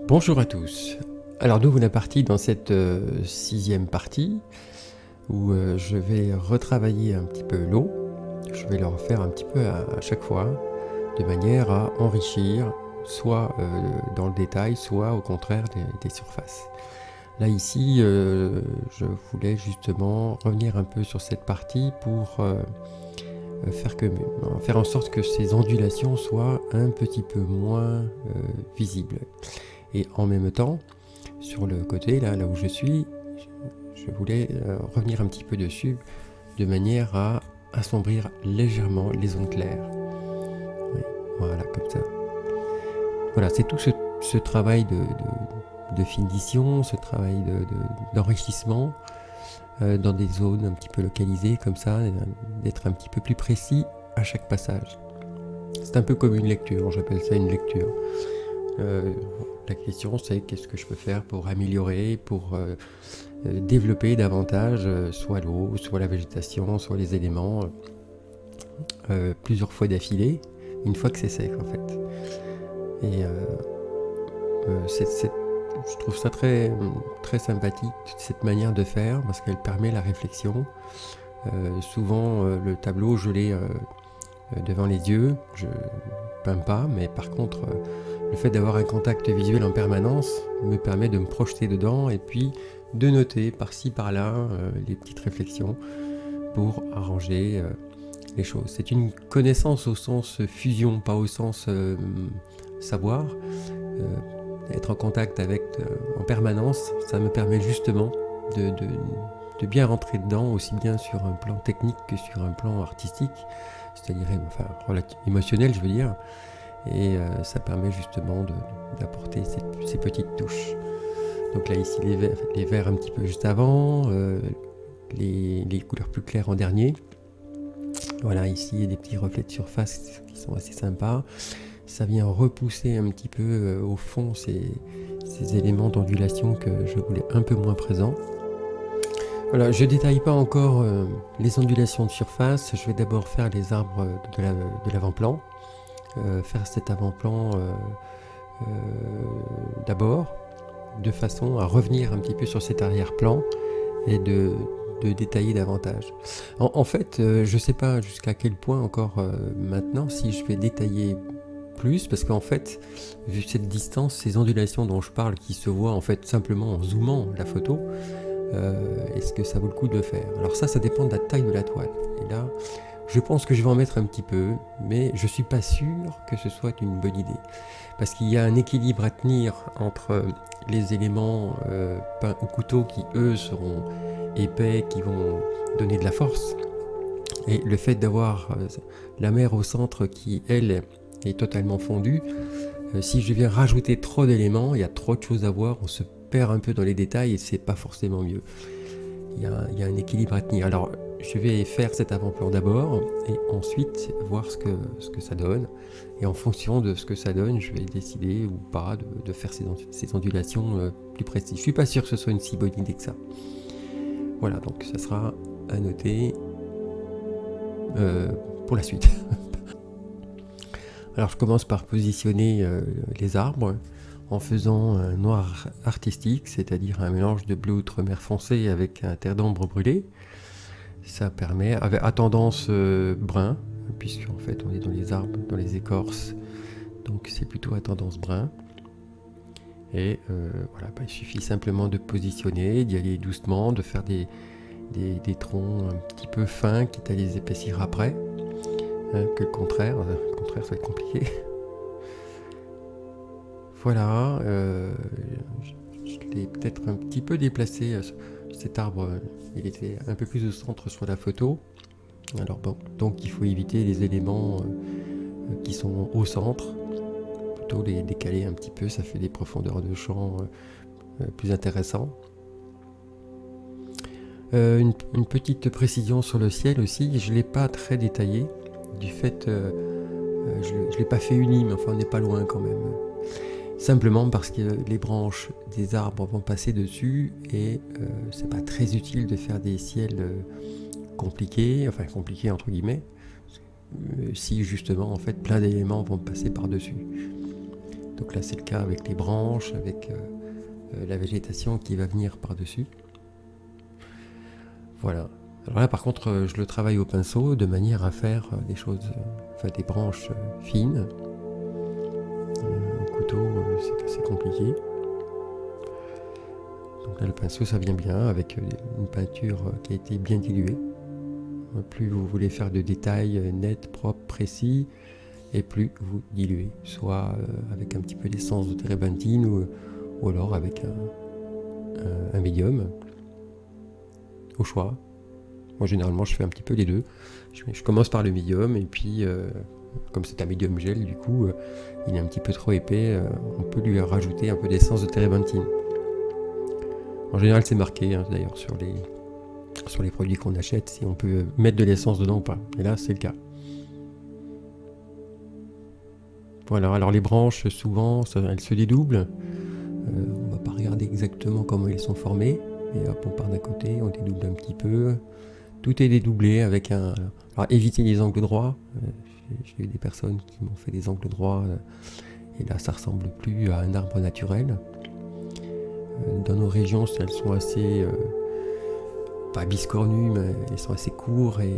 Bonjour à tous. Alors nous voilà partis dans cette sixième partie où je vais retravailler un petit peu l'eau. Je vais le refaire un petit peu à chaque fois de manière à enrichir soit dans le détail, soit au contraire des surfaces. Là ici, je voulais justement revenir un peu sur cette partie pour faire en sorte que ces ondulations soient un petit peu moins visibles. Et en même temps, sur le côté, là où je suis, je voulais revenir un petit peu dessus de manière à assombrir légèrement les zones claires. Oui, voilà, comme ça. Voilà, c'est tout ce travail de finition, ce travail d'enrichissement dans des zones un petit peu localisées, comme ça, d'être un petit peu plus précis à chaque passage. C'est un peu comme une lecture, j'appelle ça une lecture. La question c'est qu'est-ce que je peux faire pour améliorer, pour développer davantage soit l'eau, soit la végétation, soit les éléments plusieurs fois d'affilée, une fois que c'est sec en fait. Et je trouve ça très, très sympathique, cette manière de faire, parce qu'elle permet la réflexion. Souvent le tableau je l'ai devant les yeux, je peins pas, mais par contre le fait d'avoir un contact visuel en permanence me permet de me projeter dedans et puis de noter par-ci par-là les petites réflexions pour arranger les choses. C'est une connaissance au sens fusion, pas au sens savoir. Être en contact avec en permanence, ça me permet justement de bien rentrer dedans, aussi bien sur un plan technique que sur un plan artistique, c'est-à-dire enfin, émotionnel je veux dire. Et ça permet justement d'apporter ces petites touches. Donc là ici les verts un petit peu juste avant, les couleurs plus claires en dernier. Voilà, ici il y a des petits reflets de surface qui sont assez sympas. Ça vient repousser un petit peu au fond ces éléments d'ondulation que je voulais un peu moins présents. Voilà, je ne détaille pas encore les ondulations de surface. Je vais d'abord faire les arbres de l'avant-plan. Faire cet avant-plan d'abord, de façon à revenir un petit peu sur cet arrière-plan et de détailler davantage. En fait, je ne sais pas jusqu'à quel point encore maintenant si je vais détailler plus, parce qu'en fait, vu cette distance, ces ondulations dont je parle qui se voient en fait simplement en zoomant la photo, est-ce que ça vaut le coup de le faire? Alors ça dépend de la taille de la toile. Et là, je pense que je vais en mettre un petit peu, mais je suis pas sûr que ce soit une bonne idée. Parce qu'il y a un équilibre à tenir entre les éléments peints au couteau qui, eux, seront épais, qui vont donner de la force, et le fait d'avoir la mer au centre qui, elle, est totalement fondue. Si je viens rajouter trop d'éléments, il y a trop de choses à voir, on se perd un peu dans les détails et c'est pas forcément mieux. Il y a un équilibre à tenir. Alors, je vais faire cet avant-plan d'abord et ensuite voir ce que ça donne. Et en fonction de ce que ça donne, je vais décider ou pas de faire ces ondulations plus précises. Je suis pas sûr que ce soit une si bonne idée que ça. Voilà, donc ça sera à noter pour la suite. Alors je commence par positionner les arbres en faisant un noir artistique, c'est-à-dire un mélange de bleu outre-mer foncé avec un terre d'ombre brûlé. Ça permet, à tendance brun, puisqu'en fait on est dans les arbres, dans les écorces, donc c'est plutôt à tendance brun. Et voilà, il suffit simplement de positionner, d'y aller doucement, de faire des troncs un petit peu fins, quitte à les épaissir après. Que le contraire ça va être compliqué. Voilà, je l'ai peut-être un petit peu déplacé, cet arbre, il était un peu plus au centre sur la photo. Alors bon, donc il faut éviter les éléments qui sont au centre, plutôt les décaler un petit peu, ça fait des profondeurs de champ plus intéressantes. Une petite précision sur le ciel aussi, je ne l'ai pas très détaillé, du fait, je ne l'ai pas fait uni, mais enfin on n'est pas loin quand même. Simplement parce que les branches des arbres vont passer dessus et c'est pas très utile de faire des ciels compliqués, enfin compliqués entre guillemets, si justement en fait plein d'éléments vont passer par dessus. Donc là c'est le cas avec les branches, avec la végétation qui va venir par-dessus. Voilà. Alors là par contre je le travaille au pinceau de manière à faire des choses, des branches fines. Au couteau c'est assez compliqué. Donc là le pinceau ça vient bien avec une peinture qui a été bien diluée. Plus vous voulez faire de détails nets, propres, précis, et plus vous diluez, soit avec un petit peu d'essence de térébenthine ou alors avec un médium, au choix. Moi généralement je fais un petit peu les deux. Je commence par le médium et puis comme c'est un médium gel du coup il est un petit peu trop épais, on peut lui rajouter un peu d'essence de térébenthine. En général c'est marqué d'ailleurs sur les produits qu'on achète si on peut mettre de l'essence dedans ou pas. Et là c'est le cas. Voilà, alors les branches souvent elles se dédoublent. On va pas regarder exactement comment elles sont formées. Et hop, on part d'un côté, on dédouble un petit peu. Tout est dédoublé avec un... Alors évitez les angles droits. J'ai eu des personnes qui m'ont fait des angles droits. Et là ça ressemble plus à un arbre naturel. Dans nos régions, elles sont assez... pas biscornues, mais elles sont assez courtes et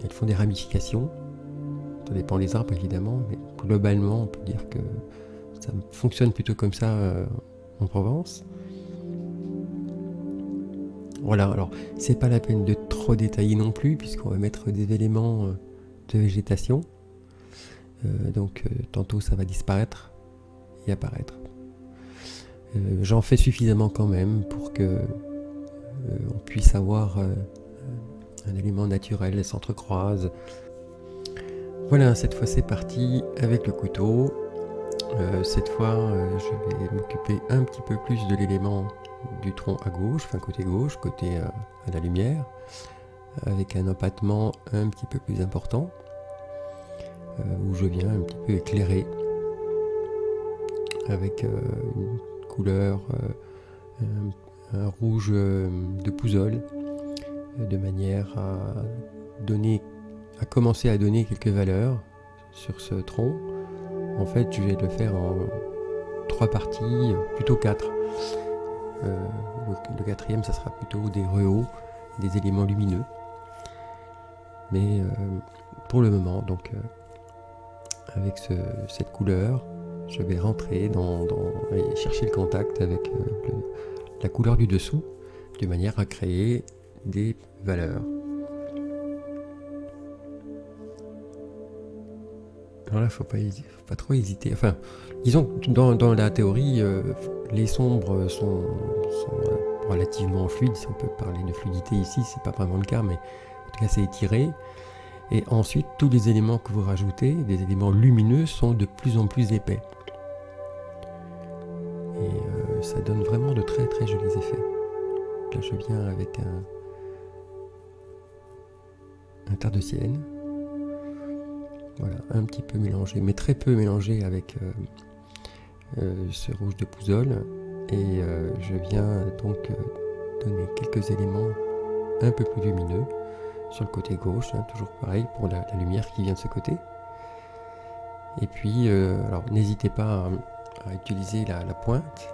elles font des ramifications. Ça dépend des arbres évidemment, mais globalement on peut dire que ça fonctionne plutôt comme ça en Provence. Voilà, alors c'est pas la peine de trop détailler non plus puisqu'on va mettre des éléments de végétation. Donc tantôt ça va disparaître et apparaître. J'en fais suffisamment quand même pour que on puisse avoir un élément naturel, elles s'entrecroisent. Voilà, cette fois c'est parti avec le couteau. Cette fois je vais m'occuper un petit peu plus de l'élément du tronc à gauche, enfin côté gauche, côté à la lumière, avec un empattement un petit peu plus important, où je viens un petit peu éclairer avec une couleur, un rouge de pouzole, de manière à commencer à donner quelques valeurs sur ce tronc. En fait, je vais le faire en 3 parties, plutôt 4. Le quatrième, ça sera plutôt des rehauts, des éléments lumineux. Mais pour le moment, donc avec cette couleur, je vais rentrer et chercher le contact avec la couleur du dessous, de manière à créer des valeurs. Alors là, faut pas trop hésiter. Enfin, disons que dans la théorie, les sombres sont relativement fluides. Si on peut parler de fluidité ici, c'est pas vraiment le cas, mais en tout cas, c'est étiré. Et ensuite, tous les éléments que vous rajoutez, des éléments lumineux, sont de plus en plus épais. Et ça donne vraiment de très très jolis effets. Là, je viens avec un terre de sienne. Voilà, un petit peu mélangé, mais très peu mélangé avec ce rouge de pouzole. Et je viens donc donner quelques éléments un peu plus lumineux sur le côté gauche, toujours pareil pour la lumière qui vient de ce côté. Et puis, alors n'hésitez pas à utiliser la pointe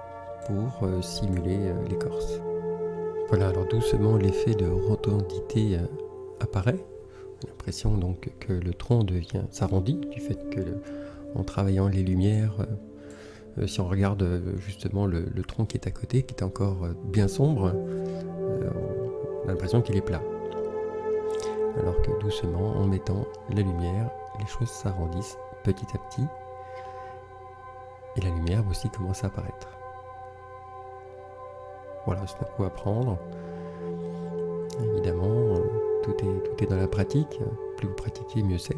pour simuler l'écorce. Voilà, alors doucement l'effet de rotondité apparaît. L'impression donc que le tronc s'arrondit du fait que en travaillant les lumières, si on regarde justement le tronc qui est à côté, qui est encore bien sombre, on a l'impression qu'il est plat. Alors que doucement, en mettant la lumière, les choses s'arrondissent petit à petit et la lumière aussi commence à apparaître. Voilà, c'est un coup à prendre. Évidemment, tout est dans la pratique. Plus vous pratiquez, mieux c'est.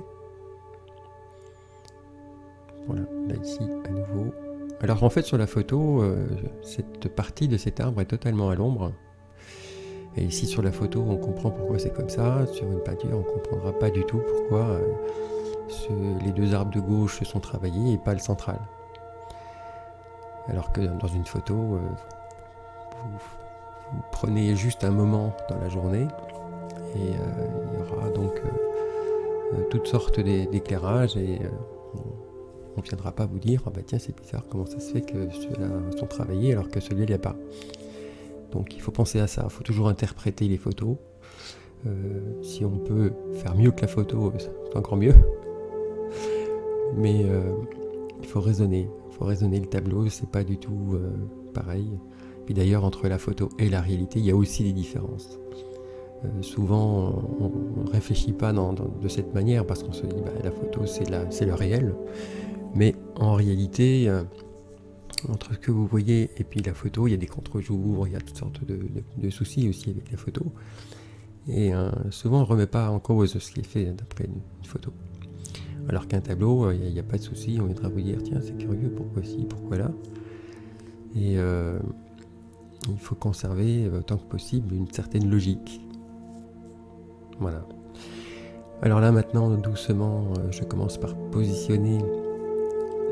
Voilà, là ici, à nouveau. Alors en fait, sur la photo, cette partie de cet arbre est totalement à l'ombre. Et ici, sur la photo, on comprend pourquoi c'est comme ça. Sur une peinture, on ne comprendra pas du tout pourquoi les deux arbres de gauche sont travaillés et pas le central. Alors que dans une photo, vous prenez juste un moment dans la journée et il y aura donc toutes sortes d'éclairages et On ne viendra pas vous dire « Ah bah tiens, c'est bizarre, comment ça se fait que ceux-là sont travaillés alors que celui-là, il n'y a pas ». Donc il faut penser à ça, il faut toujours interpréter les photos. Si on peut faire mieux que la photo, c'est encore mieux. Mais il faut raisonner le tableau, c'est pas du tout pareil. Puis d'ailleurs, entre la photo et la réalité, il y a aussi des différences. Souvent, on ne réfléchit pas de cette manière parce qu'on se dit la photo, c'est le réel. Mais en réalité, entre ce que vous voyez et puis la photo, il y a des contre-jours, il y a toutes sortes de soucis aussi avec la photo. Et souvent, on ne remet pas en cause ce qui est fait d'après une photo. Alors qu'un tableau, il n'y a pas de souci, on viendra vous dire, tiens, c'est curieux, pourquoi ci, pourquoi là. Et il faut conserver autant que possible une certaine logique. Voilà. Alors là, maintenant, doucement, je commence par positionner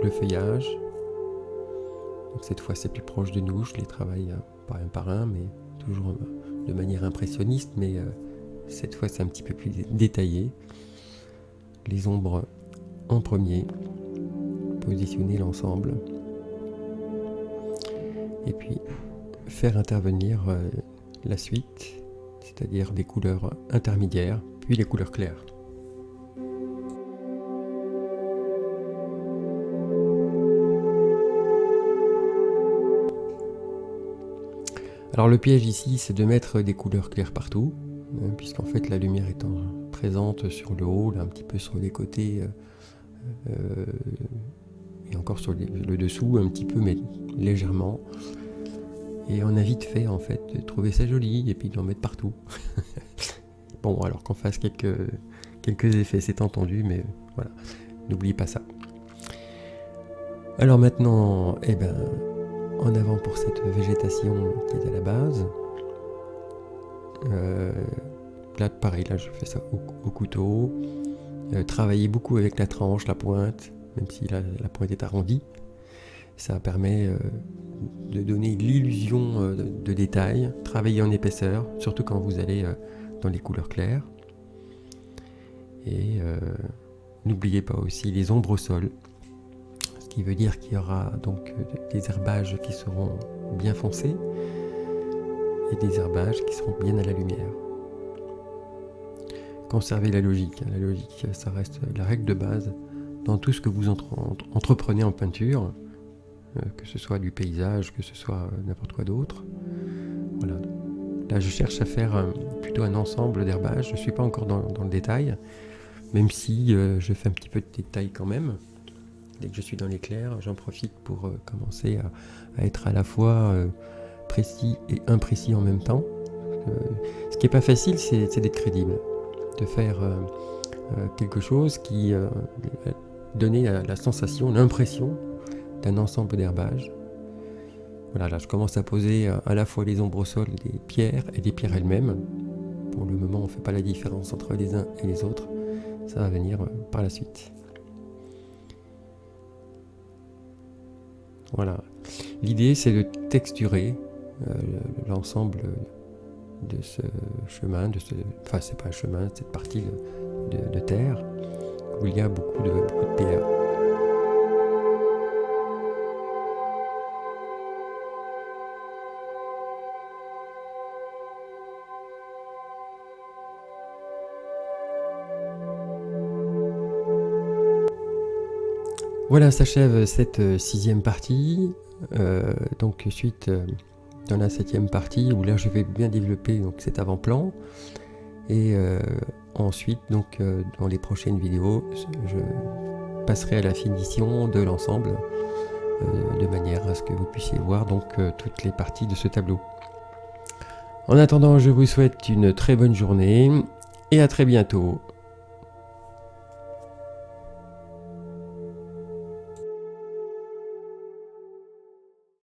le feuillage. Donc cette fois, c'est plus proche de nous, je les travaille pas un par un, mais toujours de manière impressionniste, mais cette fois, c'est un petit peu plus détaillé. Les ombres en premier, positionner l'ensemble, et puis faire intervenir la suite, c'est-à-dire des couleurs intermédiaires, puis les couleurs claires. Alors le piège ici, c'est de mettre des couleurs claires partout, puisqu'en fait la lumière étant présente sur le haut, là, un petit peu sur les côtés, et encore sur le dessous, un petit peu, mais légèrement. Et on a vite fait en fait de trouver ça joli et puis d'en mettre partout. Bon, alors qu'on fasse quelques effets, c'est entendu, mais voilà, n'oubliez pas ça. Alors maintenant, en avant pour cette végétation qui est à la base. Là, pareil, là je fais ça au couteau. Travailler beaucoup avec la tranche, la pointe, même si la pointe est arrondie. Ça permet de donner l'illusion de détail, travailler en épaisseur, surtout quand vous allez dans les couleurs claires. Et n'oubliez pas aussi les ombres au sol, ce qui veut dire qu'il y aura donc des herbages qui seront bien foncés et des herbages qui seront bien à la lumière. Conservez la logique. La logique, ça reste la règle de base dans tout ce que vous entreprenez en peinture, que ce soit du paysage, que ce soit n'importe quoi d'autre. Voilà. Là, je cherche à faire plutôt un ensemble d'herbages. Je ne suis pas encore dans le détail, même si je fais un petit peu de détail quand même. Dès que je suis dans l'éclair, j'en profite pour commencer à être à la fois précis et imprécis en même temps. Ce qui n'est pas facile, c'est d'être crédible, de faire quelque chose qui donnait la sensation, l'impression d'un ensemble d'herbages. Voilà, là je commence à poser à la fois les ombres au sol des pierres et des pierres elles-mêmes. Pour le moment, on ne fait pas la différence entre les uns et les autres. Ça va venir par la suite. Voilà. L'idée, c'est de texturer l'ensemble de ce chemin, enfin c'est pas un chemin, cette partie de terre où il y a beaucoup de pierres. Voilà, s'achève cette 6e partie. Donc suite dans la 7e partie où là je vais bien développer donc cet avant-plan. Et ensuite, donc dans les prochaines vidéos, je passerai à la finition de l'ensemble de manière à ce que vous puissiez voir donc toutes les parties de ce tableau. En attendant, je vous souhaite une très bonne journée et à très bientôt.